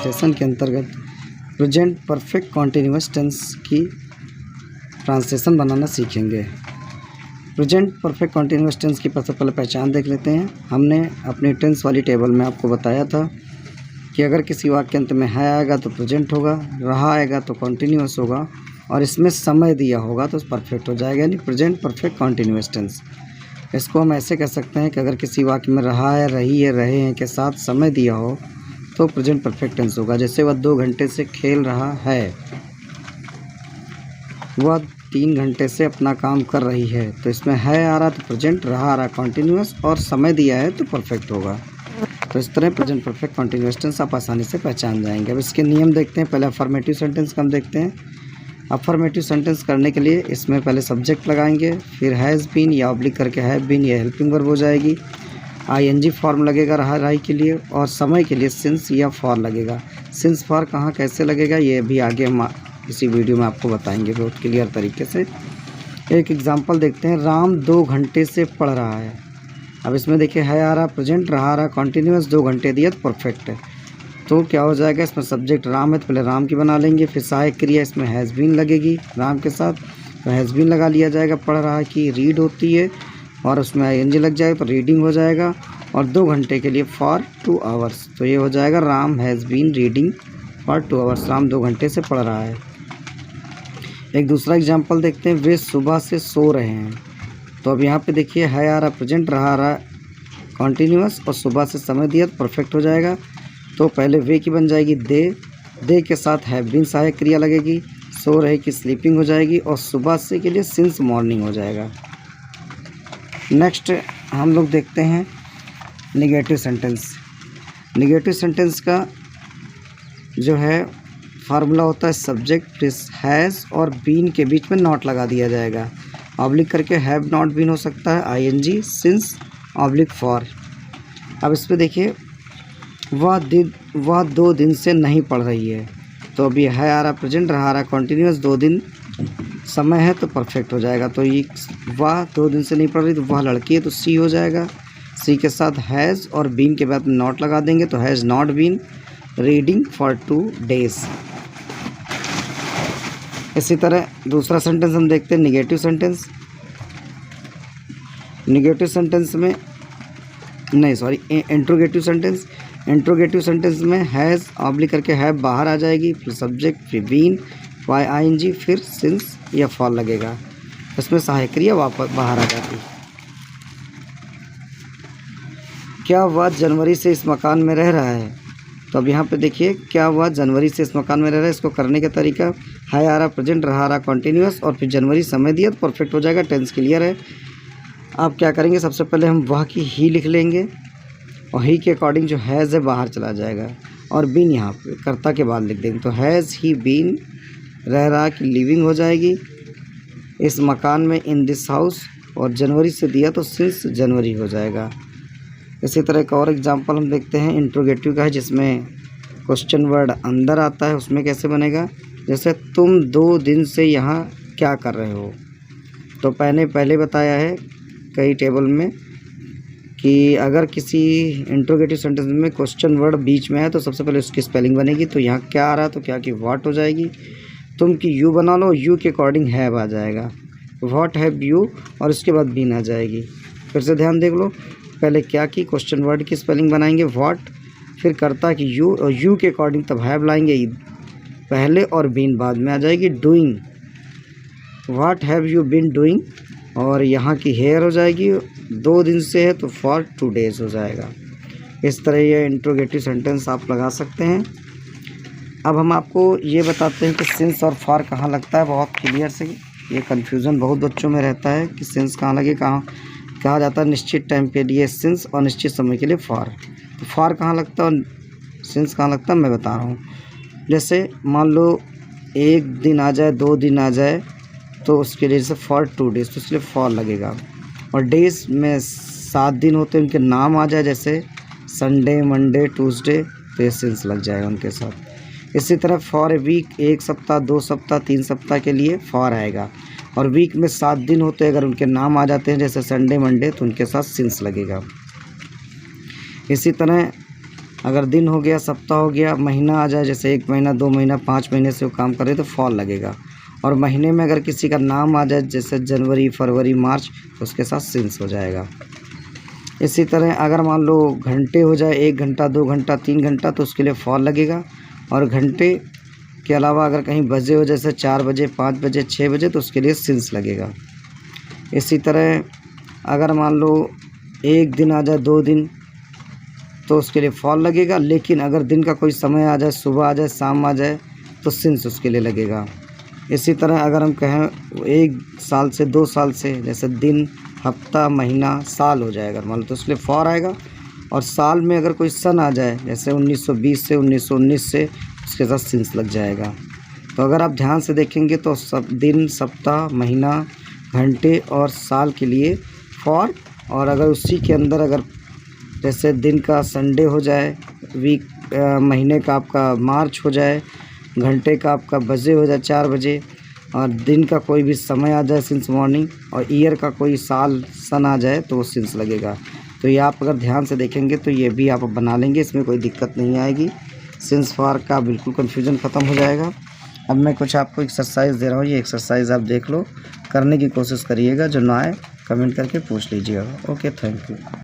Translation के अंतर्गत present perfect continuous tense की ट्रांसलेशन बनाना सीखेंगे। प्रेजेंट परफेक्ट कॉन्टिन्यूअस टेंस की सबसे पहले पहचान देख लेते हैं। हमने अपनी टेंस वाली टेबल में आपको बताया था कि अगर किसी वाक्य अंत में है आएगा तो प्रेजेंट होगा, रहा आएगा तो कॉन्टिन्यूअस होगा, और इसमें समय दिया होगा तो परफेक्ट हो जाएगा, यानी प्रेजेंट परफेक्ट कॉन्टिन्यूअस टेंस। इसको हम ऐसे कह सकते हैं कि अगर किसी वाक्य में रहा है, रही है, रहे हैं के साथ समय दिया हो तो प्रेजेंट परफेक्ट टेंस होगा। जैसे वह 2 घंटे से खेल रहा है, वह 3 घंटे से अपना काम कर रही है, तो इसमें है आ रहा तो प्रेजेंट, रहा आ रहा कॉन्टिन्यूअस, और समय दिया है तो परफेक्ट होगा। तो इस तरह प्रेजेंट परफेक्ट कॉन्टिन्यूअस टेंस आप आसानी से पहचान जाएंगे। अब इसके नियम देखते हैं। पहले अफर्मेटिव सेंटेंस का हम देखते हैं। अफर्मेटिव सेंटेंस करने के लिए इसमें पहले सब्जेक्ट लगाएंगे, फिर हैज़ बीन या ऑब्लिक करके हैव बीन या हेल्पिंग वर्ब हो जाएगी, आईएनजी फॉर्म लगेगा रहा राही के लिए, और समय के लिए सिंस या फॉर लगेगा। सिंस फॉर कहाँ कैसे लगेगा ये भी आगे हम इसी वीडियो में आपको बताएंगे बहुत क्लियर तरीके से। एक एग्जांपल देखते हैं। राम 2 घंटे से पढ़ रहा है। अब इसमें देखिए है आ रहा प्रेजेंट, रहा आ रहा कॉन्टिन्यूअस, 2 घंटे दिया तो परफेक्ट है। तो क्या हो जाएगा, इसमें सब्जेक्ट राम है तो पहले राम की बना लेंगे, फिर सहायक क्रिया इसमें हैज़ बीन लगेगी राम के साथ, तो हैज़ बीन लगा लिया जाएगा। पढ़ रहा की रीड होती है और उसमें आईएनजी लग जाएगा तो रीडिंग हो जाएगा, और 2 घंटे के लिए फॉर 2 आवर्स, तो ये हो जाएगा Ram has been reading for 2 hours. Ram 2 घंटे से पढ़ रहा है। एक दूसरा एग्जाम्पल देखते हैं। वे सुबह से सो रहे हैं। तो अब यहाँ पे देखिए है आ रहा प्रेजेंट, रहा आ रहा कॉन्टिन्यूअस, और सुबह से समय दिया तो परफेक्ट हो जाएगा। तो पहले वे की बन जाएगी दे के साथ हैव बीन सहायक क्रिया लगेगी, सो रहे की स्लीपिंग हो जाएगी, और सुबह से के लिए सिंस मॉर्निंग हो जाएगा। नेक्स्ट हम लोग देखते हैं निगेटिव सेंटेंस। निगेटिव सेंटेंस का जो है फार्मूला होता है सब्जेक्ट हैज़ और बीन के बीच में नॉट लगा दिया जाएगा। ऑब्लिक करके हैव नॉट बीन हो सकता है, आईएनजी, सिंस, ऑब्लिक फॉर। अब इस पर देखिए वह 2 दिन से नहीं पढ़ रही है। तो अभी है आ रहा प्रेजेंट, रहा आ रहा कॉन्टिन्यूअस, 2 दिन समय है तो परफेक्ट हो जाएगा। तो ये वह 2 दिन से नहीं पढ़ रही, तो वह लड़की है तो सी हो जाएगा। सी के साथ हैज़ और बीन के बाद नॉट लगा देंगे तो has not been reading for 2 days. इसी तरह दूसरा सेंटेंस हम देखते हैं निगेटिव सेंटेंस। निगेटिव सेंटेंस में इंट्रोगेटिव सेंटेंस। इंट्रोगेटिव सेंटेंस में हैज़ ऑब्लिक करके हैव बाहर आ जाएगी, फिर सब्जेक्ट, फिर बीन, वाई आईएनजी, फिर सिंस या फॉर लगेगा। इसमें सहायक क्रिया वापस बाहर आ जाती है। क्या वह जनवरी से इस मकान में रह रहा है। तो अब यहाँ पे देखिए क्या वह जनवरी से इस मकान में रह रहा है। इसको करने का तरीका है आ रहा प्रेजेंट, रहा आ रहा कॉन्टिन्यूअस, और फिर जनवरी समय दिया तो परफेक्ट हो जाएगा, टेंस क्लियर है। आप क्या करेंगे, सबसे पहले हम वह की ही लिख लेंगे, और ही के अकॉर्डिंग जो हैज़ है बाहर चला जाएगा, और बीन यहाँ पे कर्ता के बाद लिख देंगे। तो हैज़ ही बीन, रह रहा की लिविंग हो जाएगी इस मकान में, इन दिस हाउस, और जनवरी से दिया तो सिंस जनवरी हो जाएगा। इसी तरह एक और एग्जांपल हम देखते हैं इंट्रोगेटिव का है, जिसमें क्वेश्चन वर्ड अंदर आता है। उसमें कैसे बनेगा, जैसे तुम 2 दिन से यहाँ क्या कर रहे हो। तो पहले बताया है कई टेबल में कि अगर किसी इंट्रोगेटिव सेंटेंस में क्वेश्चन वर्ड बीच में है तो सबसे पहले उसकी स्पेलिंग बनेगी। तो यहाँ क्या आ रहा है तो क्या की व्हाट हो जाएगी। तुम की यू बना लो, यू के अकॉर्डिंग हैव आ जाएगा, व्हाट हैव यू, और उसके बाद बीन आ जाएगी। फिर से ध्यान देख लो, पहले क्या की क्वेश्चन वर्ड की स्पेलिंग बनाएंगे व्हाट, फिर कर्ता की यू, और यू के अकॉर्डिंग तब हैव लाएंगे पहले और बीन बाद में आ जाएगी। Doing, what have you been doing, और यहाँ की हेयर हो जाएगी, 2 दिन से है तो फॉर 2 डेज हो जाएगा। इस तरह ये इंट्रोगेटिव सेंटेंस आप लगा सकते हैं। अब हम आपको ये बताते हैं कि सिंस और फॉर कहाँ लगता है। बहुत क्लियर से ये कन्फ्यूज़न बहुत बच्चों में रहता है कि सिंस कहाँ लगे, कहा जाता है निश्चित टाइम के लिए सिंस और निश्चित समय के लिए फॉर। तो फॉर कहाँ लगता है और सिंस कहाँ लगता है मैं बता रहा हूँ। जैसे मान लो 1 दिन आ जाए, 2 दिन आ जाए, तो उसके लिए जैसे फॉर 2 डेज़, तो इसलिए फॉर लगेगा। और डेज़ में 7 दिन होते हैं, उनके नाम आ जाए जैसे संडे, मंडे, ट्यूसडे, तो ये सिंस लग जाएगा उनके साथ। इसी तरह फॉर ए वीक, 1 सप्ताह, 2 सप्ताह, 3 सप्ताह के लिए फॉर आएगा। और वीक में 7 दिन होते हैं, अगर उनके नाम आ जाते हैं जैसे संडे, मंडे, तो उनके साथ सिंस लगेगा। इसी तरह अगर दिन हो गया, सप्ताह हो गया, महीना आ जाए, जैसे 1 महीना, 2 महीना, 5 महीने से वो काम कर रहे तो फॉर लगेगा। और महीने में अगर किसी का नाम आ जाए, जैसे जनवरी, फरवरी, मार्च, तो उसके साथ सिंस हो जाएगा। इसी तरह अगर मान लो घंटे हो जाए, 1 घंटा, 2 घंटा, 3 घंटा, तो उसके लिए फॉर लगेगा। और घंटे के अलावा अगर कहीं बजे हो, जैसे 4 बजे, 5 बजे, 6 बजे, तो उसके लिए सिंस लगेगा। इसी तरह अगर मान लो 1 दिन आ जाए, 2 दिन, तो उसके लिए फॉर लगेगा। लेकिन अगर दिन का कोई समय आ जाए, सुबह आ जाए, शाम आ जाए, तो सिंस उसके लिए लगेगा। इसी तरह अगर हम कहें 1 साल से, 2 साल से, जैसे दिन, हफ्ता, महीना, साल हो जाएगा मान लो, तो उसके लिए फॉर आएगा। और साल में अगर कोई सन आ जाए, जैसे 1920 से, 1919 से, उसके साथ सिंस लग जाएगा। तो अगर आप ध्यान से देखेंगे तो सब दिन, सप्ताह, महीना, घंटे और साल के लिए फॉर। और अगर उसी के अंदर अगर जैसे दिन का संडे हो जाए, महीने का आपका मार्च हो जाए, घंटे का आपका बजे हो जाए 4 बजे, और दिन का कोई भी समय आ जाए सिंस मॉर्निंग, और ईयर का कोई साल, सन आ जाए, तो वो सिंस लगेगा। तो ये आप अगर ध्यान से देखेंगे तो ये भी आप बना लेंगे, इसमें कोई दिक्कत नहीं आएगी। सिंस फॉर का बिल्कुल कन्फ्यूजन ख़त्म हो जाएगा। अब मैं कुछ आपको एक्सरसाइज दे रहा हूँ, ये एक्सरसाइज आप देख लो, करने की कोशिश करिएगा। जो ना आए कमेंट करके पूछ लीजिएगा। Okay, thank you.